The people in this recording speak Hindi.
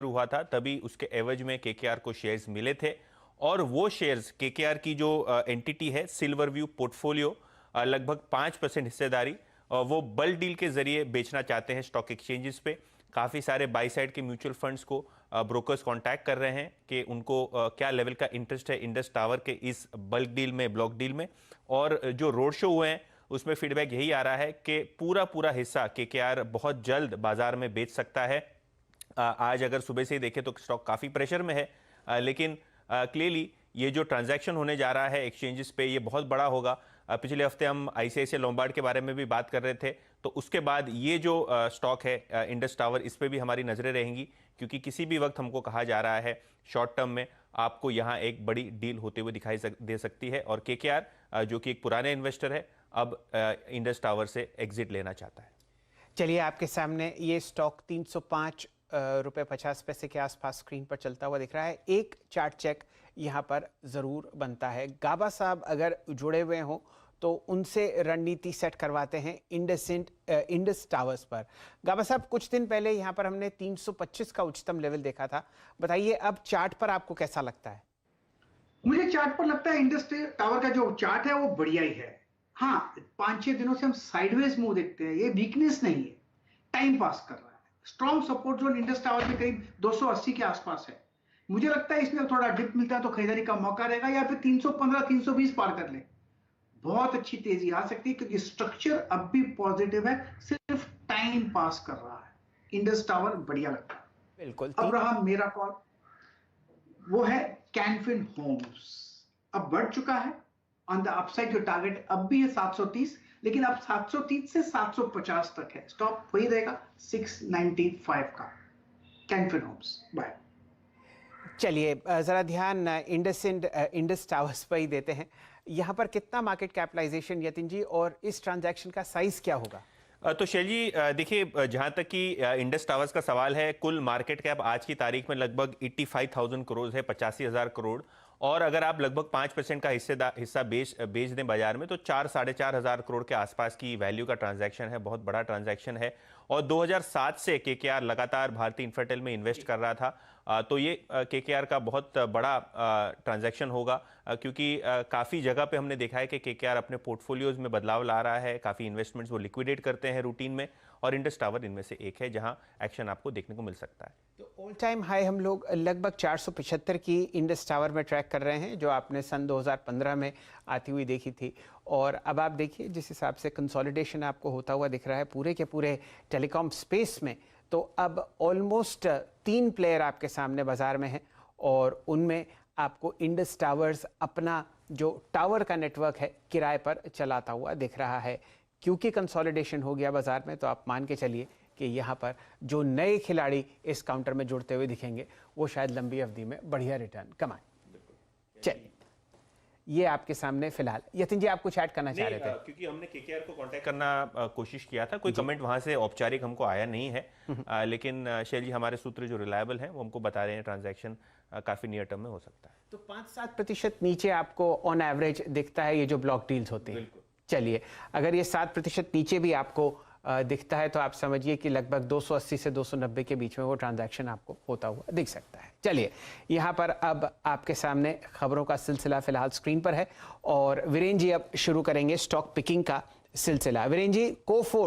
हुआ था तभी उसके एवज में केकेआर को शेयर्स मिले थे और वो शेयर्स केकेआर की जो एंटिटी है सिल्वर व्यू पोर्टफोलियो लगभग 5% हिस्सेदारी वो बल्क डील के जरिए बेचना चाहते हैं स्टॉक एक्सचेंजेस पे। काफ़ी सारे बाई साइड के म्यूचुअल फंड्स को ब्रोकर्स कांटेक्ट कर रहे हैं कि उनको क्या लेवल का इंटरेस्ट है इंडस टावर के इस बल्क डील में, ब्लॉक डील में। और जो रोड शो हुए हैं उसमें फीडबैक यही आ रहा है कि पूरा हिस्सा केकेआर बहुत जल्द बाजार में बेच सकता है। आज अगर सुबह से ही देखें तो स्टॉक काफ़ी प्रेशर में है, लेकिन क्लियरली ये जो ट्रांजैक्शन होने जा रहा है एक्सचेंजेस पे ये बहुत बड़ा होगा। पिछले हफ्ते हम आईसीआईसीआई लोम्बार्ड के बारे में भी बात कर रहे थे, तो उसके बाद ये जो स्टॉक है इंडस टावर, इस पे भी हमारी नज़रें रहेंगी क्योंकि किसी भी वक्त हमको कहा जा रहा है शॉर्ट टर्म में आपको यहाँ एक बड़ी डील होते हुए दिखाई दे सकती है। और केकेआर जो कि एक पुराने इन्वेस्टर है अब इंडस टावर से एग्जिट लेना चाहता है। चलिए, आपके सामने ये स्टॉक 305 रुपये 50 पैसे के आसपास स्क्रीन पर चलता हुआ दिख रहा है। एक चार्ट चेक यहाँ पर ज़रूर बनता है। गाबा साहब अगर जुड़े हुए हों तो उनसे रणनीति सेट करवाते हैं इंडस टावर्स पर। गाबा साहब, कुछ दिन पहले यहाँ पर हमने 325 का उच्चतम लेवल देखा था, बताइए अब चार्ट पर आपको कैसा लगता है? मुझे चार्ट पर लगता है इंडस टावर का जो चार्ट है वो बढ़िया ही है। हाँ, 5-6 दिनों से हम साइडवेज मूव देखते हैं, ये वीकनेस नहीं है, टाइम पास कर रहा है। Strong support zone Indus tower में करीब 280 के आसपास है। मुझे लगता है इसमें थोड़ा डिप मिलता है तो खरीदारी का मौका रहेगा, या फिर 315-320 पार कर ले, बहुत अच्छी तेजी आ सकती है क्योंकि स्ट्रक्चर अब भी पॉजिटिव है, सिर्फ टाइम पास कर रहा है। इंडस टावर बढ़िया लगता है। बिल्कुल। अब रहा मेरा कॉल, वो है कैन फिन होम्स। अब बढ़ चुका है ऑन द अपसाइड, जो टारगेट अब भी है 730, लेकिन अब 730 से 750 तक है। स्टॉप वही रहेगा 695 का। Can Fin Homes. बाय। चलिए, ज़रा ध्यान इंडस टावर्स पर ही देते हैं। यहाँ पर कितना मार्केट कैपिटलाइजेशन यतिन जी, और इस ट्रांजैक्शन का साइज क्या होगा? तो शैल जी देखिए, जहां तक कि इंडस टावर्स का सवाल है, कुल मार्केट कैप आज की तारीख में लगभग 85,000 करोड़ है, 85,000 करोड़। और अगर आप लगभग 5% का हिस्सा बेच दें बाजार में तो 4-4.5 हज़ार करोड़ के आसपास की वैल्यू का ट्रांजैक्शन है, बहुत बड़ा ट्रांजैक्शन है। और 2007 से केकेआर लगातार भारतीय इंफ्राटेल में इन्वेस्ट कर रहा था, तो ये केकेआर का बहुत बड़ा ट्रांजैक्शन होगा, क्योंकि काफ़ी जगह पे हमने देखा है कि केकेआर अपने पोर्टफोलियोज में बदलाव ला रहा है, काफ़ी इन्वेस्टमेंट्स वो लिक्विडेट करते हैं रूटीन में, और इंडस टावर इनमें से एक है जहां एक्शन आपको देखने को मिल सकता है। तो ऑल टाइम हाई हम लोग लगभग 475 की इंडस टावर में ट्रैक कर रहे हैं, जो आपने सन 2015 में आती हुई देखी थी। और अब आप देखिए जिस हिसाब से कंसोलिडेशन आपको होता हुआ दिख रहा है पूरे के पूरे टेलीकॉम स्पेस में, तो अब ऑलमोस्ट 3 प्लेयर आपके सामने बाजार में हैं, और उनमें आपको इंडस टावर्स अपना जो टावर का नेटवर्क है किराए पर चलाता हुआ दिख रहा है। क्योंकि कंसोलिडेशन हो गया बाजार में, तो आप मान के चलिए कि यहाँ पर जो नए खिलाड़ी इस काउंटर में जुड़ते हुए दिखेंगे वो शायद लंबी अवधि में बढ़िया रिटर्न कमाएं। चलिए, ये आपके सामने फिलहाल। यतिन जी, आप कुछ ऐड करना चाह रहे थे? क्योंकि हमने केकेआर को कांटेक्ट करना कोशिश किया था, कोई कमेंट वहां से औपचारिक हमको आया नहीं है, लेकिन शैल जी हमारे सूत्र जो रिलायबल हैं वो हमको बता रहे हैं ट्रांजैक्शन काफी नियर टर्म में हो सकता है। तो 5-7% नीचे आपको ऑन एवरेज दिखता है ये जो ब्लॉक डील्स होती हैं। चलिए, अगर ये 7% नीचे भी आपको दिखता है तो आप समझिए कि लगभग 280 से 290 के बीच में वो ट्रांजैक्शन आपको होता हुआ दिख सकता है। चलिए, यहाँ पर अब आपके सामने खबरों का सिलसिला फिलहाल स्क्रीन पर है, और वीरेन जी अब शुरू करेंगे स्टॉक पिकिंग का सिलसिला। वीरेन जी, कोफोर्ज